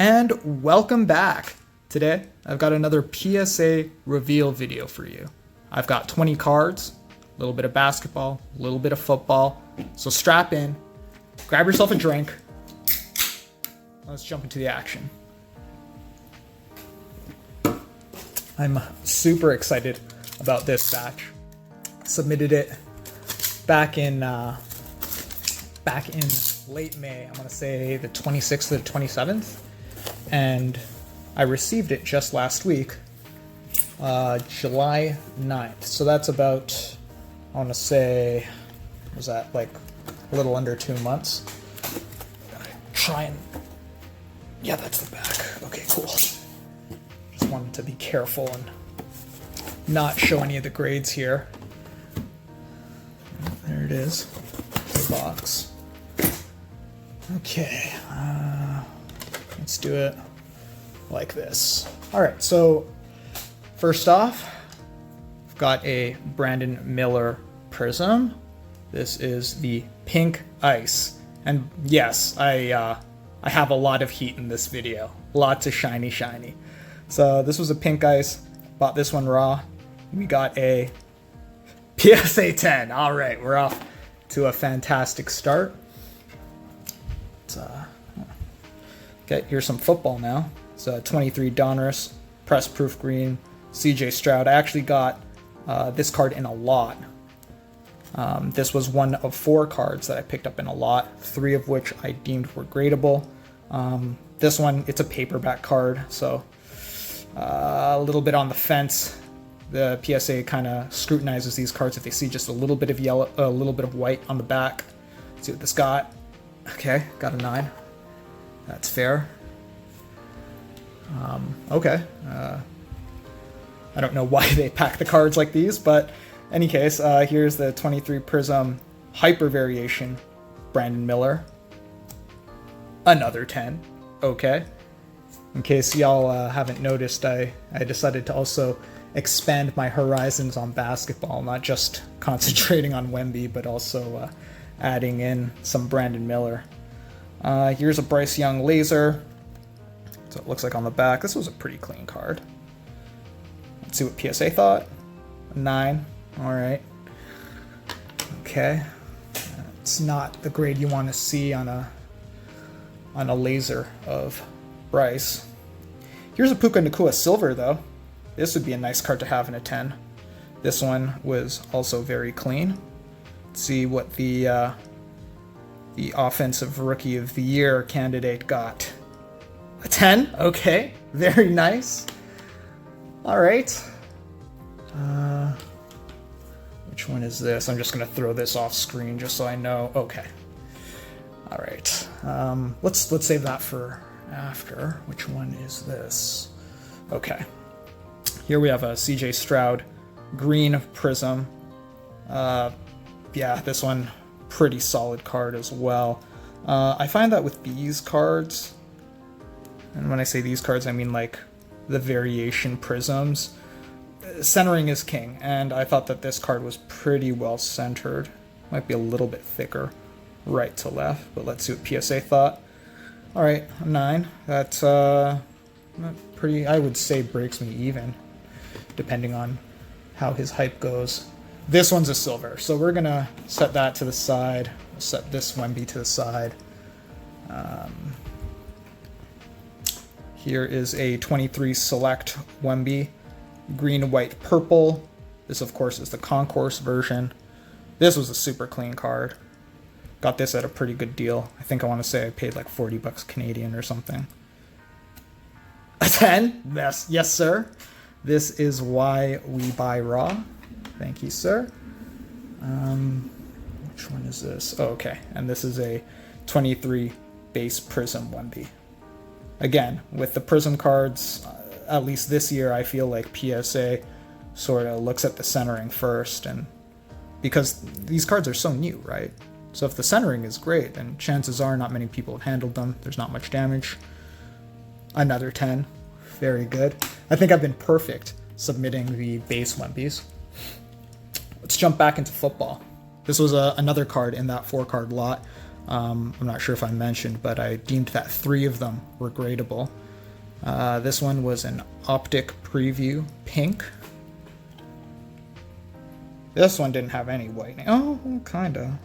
And welcome back. Today, I've got another PSA reveal video for you. I've got 20 cards, a little bit of basketball, a little bit of football. So strap in, grab yourself a drink. Let's jump into the action. I'm super excited about this batch. Submitted it back in late May. I'm gonna say the 26th to the 27th, and I received it just last week, July 9th. So that's about, I want to say, was that like a little under 2 months? Try and, yeah, that's the back. Okay, cool. Just wanted to be careful and not show any of the grades here. There it is, the box. Okay, let's do it like this. All right, so first off, I've got a Brandon Miller Prism. This is the pink ice, and yes, I have a lot of heat in this video. Lots of shiny. So this was a pink ice. Bought this one raw. We got a PSA 10. All right, we're off to a fantastic start. Okay, here's some football now. It's a 23 Donruss press proof green Stroud. I actually got this card in a lot. This was one of 4 cards that I picked up in a lot, 3 of which I deemed were gradable. This one, it's a paperback card, so a little bit on the fence. The PSA kind of scrutinizes these cards if they see just a little bit of yellow, a little bit of white on the back. Let's see what this got. Okay, got a 9. That's fair. Okay. I don't know why they pack the cards like these, but in any case, here's the 23 Prism Hyper Variation Brandon Miller. Another 10. Okay. In case y'all haven't noticed, I decided to also expand my horizons on basketball, not just concentrating on Wemby, but also adding in some Brandon Miller. Here's a Bryce Young laser. So it looks like on the back. This was a pretty clean card. Let's see what PSA thought. A 9. All right. Okay. It's not the grade you want to see on a laser of Bryce. Here's a Puka Nacua silver though. This would be a nice card to have in a 10. This one was also very clean. Let's see what the Offensive Rookie of the Year candidate got. A 10? Okay, very nice. All right. Which one is this? I'm just gonna throw this off screen just so I know. Okay. All right. Let's save that for after. Which one is this? Okay. Here we have a Stroud green Prism. Yeah, this one pretty solid card as well. I find that with these cards, and when I say these cards, I mean like the variation prisms, centering is king, and I thought that this card was pretty well centered. Might be a little bit thicker right to left, but let's see what PSA thought. All right, a 9. That's pretty, I would say, breaks me even, depending on how his hype goes. This one's a silver, so we're gonna set that to the side. We'll set this Wemby to the side. Here is a 23 Select Wemby, green, white, purple. This, of course, is the concourse version. This was a super clean card. Got this at a pretty good deal. I think I want to say I paid like 40 bucks Canadian or something. A 10? Yes, sir. This is why we buy raw. Thank you, sir. Which one is this? Oh, okay. And this is a 23 base Prism Wemby. Again, with the Prism cards, at least this year, I feel like PSA sort of looks at the centering first, and because these cards are so new, right? So if the centering is great, then chances are not many people have handled them. There's not much damage. Another 10. Very good. I think I've been perfect submitting the base Wembys. Let's jump back into football. This was another card in that 4-card lot. I'm not sure if I mentioned, but I deemed that 3 of them were gradable. This one was an Optic Preview Pink. This one didn't have any whitening. Oh, kinda.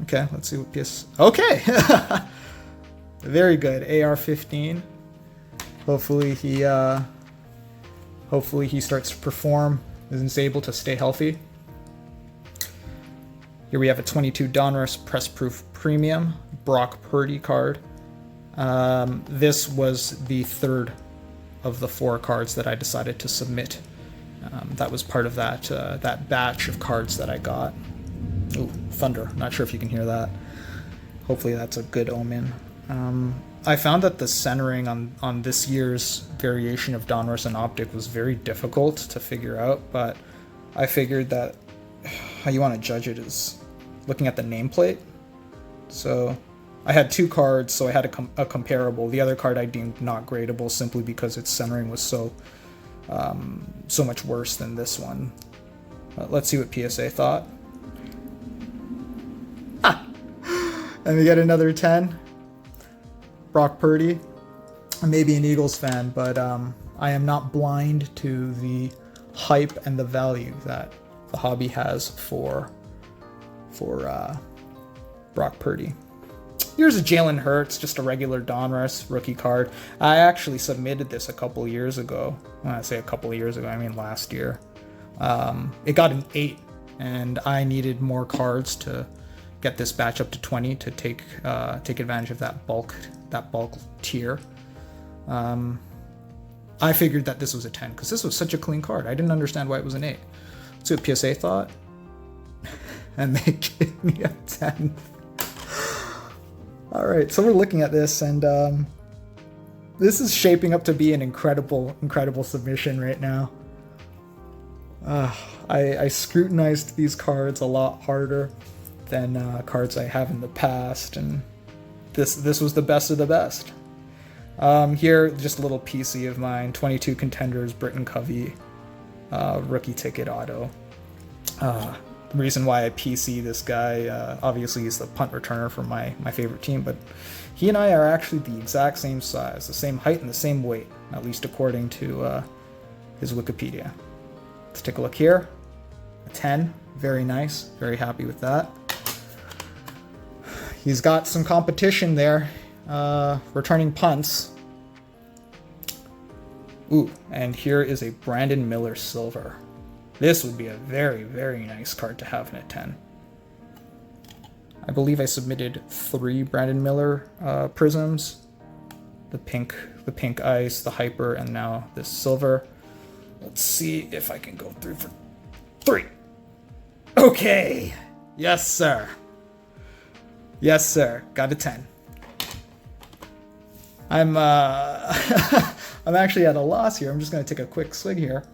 Okay, let's see what PS... Okay! Very good. AR-15. Hopefully he starts to perform and is able to stay healthy. Here we have a 22 Donruss Press Proof Premium Brock Purdy card. This was the third of the 4 cards that I decided to submit. That was part of that batch of cards that I got. Ooh, thunder. Not sure if you can hear that. Hopefully that's a good omen. I found that the centering on this year's variation of Donruss and Optic was very difficult to figure out, but I figured that how you want to judge it is looking at the nameplate. So I had 2 cards, so I had a comparable. The other card I deemed not gradable simply because its centering was so much worse than this one. Let's see what PSA thought. And we get another 10. Brock Purdy. I may be an Eagles fan, but I am not blind to the hype and the value that the hobby has for Brock Purdy. Here's a Jalen Hurts, just a regular Donruss rookie card. I actually submitted this a couple years ago. When I say a couple of years ago, I mean last year. It got an 8, and I needed more cards to get this batch up to 20 to take advantage of that bulk tier. I figured that this was a 10 because this was such a clean card. I didn't understand why it was an 8. Let's see what PSA thought. And they gave me a 10. All right, so we're looking at this, and this is shaping up to be an incredible submission right now. I scrutinized these cards a lot harder than cards I have in the past, and this was the best of the best. Here, just a little PC of mine, 22 Contenders, Britton Covey, rookie ticket auto. The reason why I PC this guy, obviously he's the punt returner for my favorite team, but he and I are actually the exact same size, the same height and the same weight, at least according to his Wikipedia. Let's take a look here. A 10, very nice, very happy with that. He's got some competition there, returning punts. Ooh, and here is a Brandon Miller Silver. This would be a very, very nice card to have in a 10. I believe I submitted 3 Brandon Miller prisms. The pink ice, the hyper, and now this silver. Let's see if I can go through for 3. Okay. Yes, sir. Yes, sir. Got a 10. I'm I'm actually at a loss here. I'm just gonna take a quick swig here.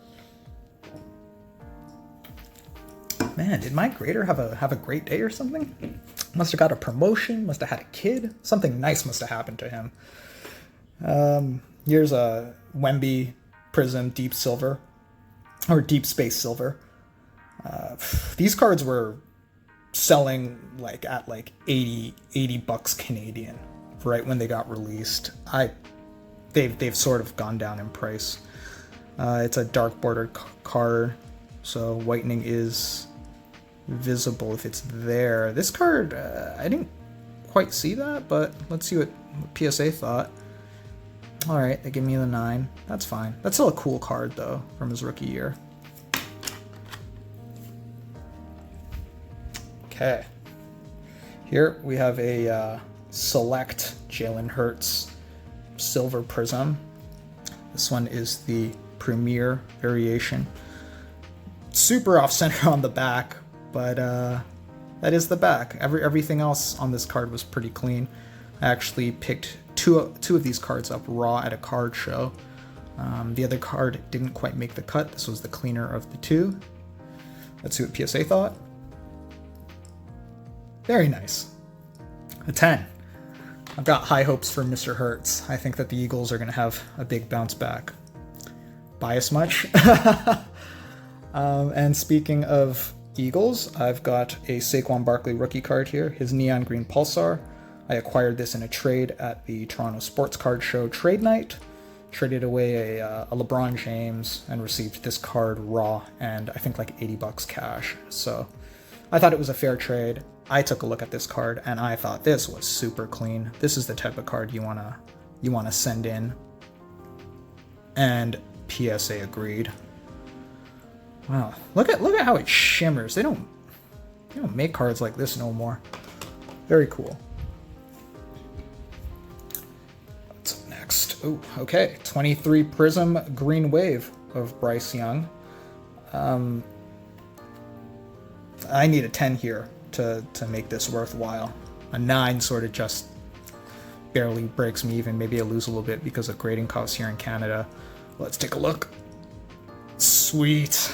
Man, did my grader have a great day or something? Must have got a promotion, must have had a kid. Something nice must have happened to him. Here's a Wemby Prism Deep Silver, or Deep Space Silver. These cards were selling at 80 bucks Canadian right when they got released. They've sort of gone down in price. It's a dark bordered card, so whitening is visible if it's there. This card, I didn't quite see that, but let's see what PSA thought. All right, they give me the 9. That's fine. That's still a cool card though from his rookie year. Okay, here we have a select Jalen Hurts Silver Prism. This one is the Premier variation. Super off center on the back, but that is the back. Everything else on this card was pretty clean. I actually picked two of these cards up raw at a card show. The other card didn't quite make the cut. This was the cleaner of the 2. Let's see what PSA thought. Very nice. A 10. I've got high hopes for Mr. Hurts. I think that the Eagles are going to have a big bounce back. Bias much? And speaking of Eagles, I've got a Saquon Barkley rookie card here, his Neon Green Pulsar. I acquired this in a trade at the Toronto Sports Card Show trade night. Traded away a LeBron James and received this card raw and I think like $80 cash. So I thought it was a fair trade. I took a look at this card and I thought this was super clean. This is the type of card you wanna send in. And PSA agreed. Wow, look at how it shimmers. They don't make cards like this no more. Very cool. What's up next? Oh, okay. 23 Prism Green Wave of Bryce Young. I need a 10 here to make this worthwhile. A 9 sort of just barely breaks me even. Maybe I lose a little bit because of grading costs here in Canada. Let's take a look. Sweet.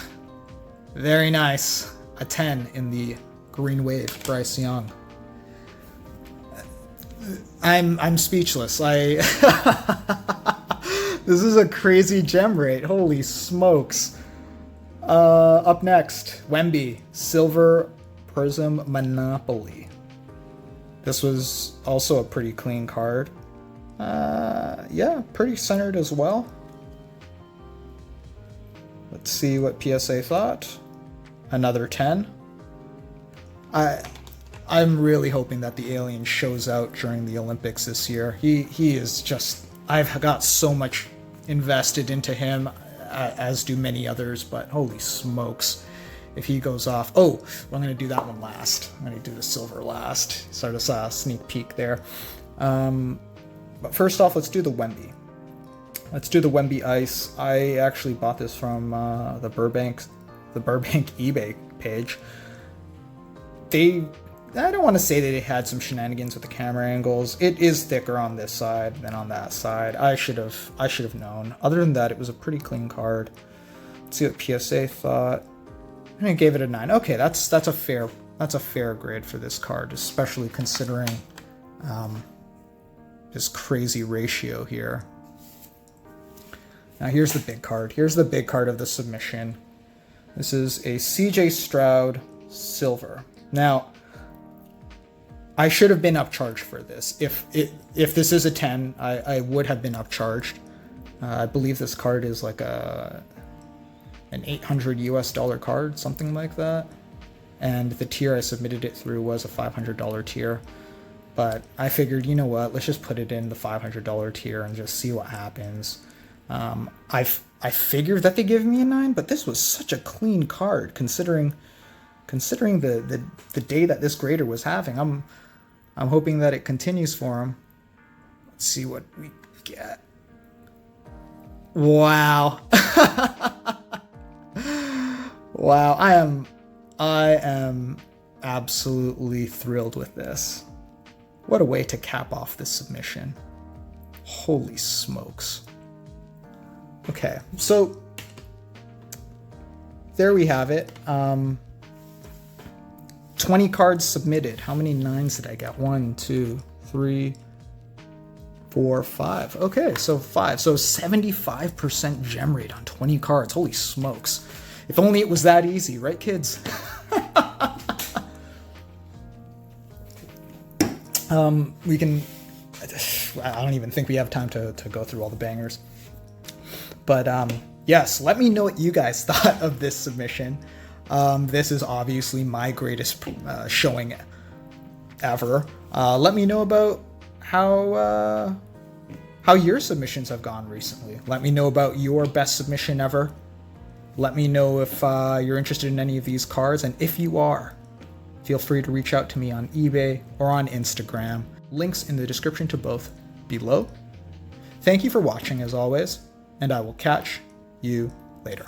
Very nice. A 10 in the Green Wave, Bryce Young. I'm speechless. This is a crazy gem rate. Holy smokes. Up next, Wemby, Silver Prism Monopoly. This was also a pretty clean card. Yeah, pretty centered as well. Let's see what PSA thought. Another 10. I'm really hoping that the alien shows out during the Olympics this year. He is just, I've got so much invested into him, as do many others, but holy smokes. If he goes off, oh, I'm going to do that one last. I'm going to do the silver last. Sort of saw a sneak peek there. But first off, let's do the Wemby. Let's do the Wemby Ice. I actually bought this from the Burbank eBay page. I don't want to say that it had some shenanigans with the camera angles. It is thicker on this side than on that side. I should have known. Other than that, it was a pretty clean card. Let's see what PSA thought. I gave it a 9. Okay, that's a fair grade for this card, especially considering this crazy ratio here. Now here's the big card. Here's the big card of the submission. This is a CJ Stroud Silver. Now, I should have been upcharged for this. If this is a 10, I would have been upcharged. I believe this card is like an $800 US card, something like that. And the tier I submitted it through was a $500 tier. But I figured, you know what, let's just put it in the $500 tier and just see what happens. I figured that they give me a 9, but this was such a clean card considering the day that this grader was having. I'm hoping that it continues for him. Let's see what we get. Wow. Wow, I am absolutely thrilled with this. What a way to cap off this submission. Holy smokes. Okay, so there we have it. 20 cards submitted. How many 9s did I get? 1, 2, 3, 4, 5. Okay, so 5. So 75% gem rate on 20 cards. Holy smokes. If only it was that easy, right, kids? We can... I don't even think we have time to go through all the bangers. But yes, let me know what you guys thought of this submission. This is obviously my greatest showing ever. Let me know about how your submissions have gone recently. Let me know about your best submission ever. Let me know if you're interested in any of these cards, and if you are, feel free to reach out to me on eBay or on Instagram. Links in the description to both below. Thank you for watching as always, and I will catch you later.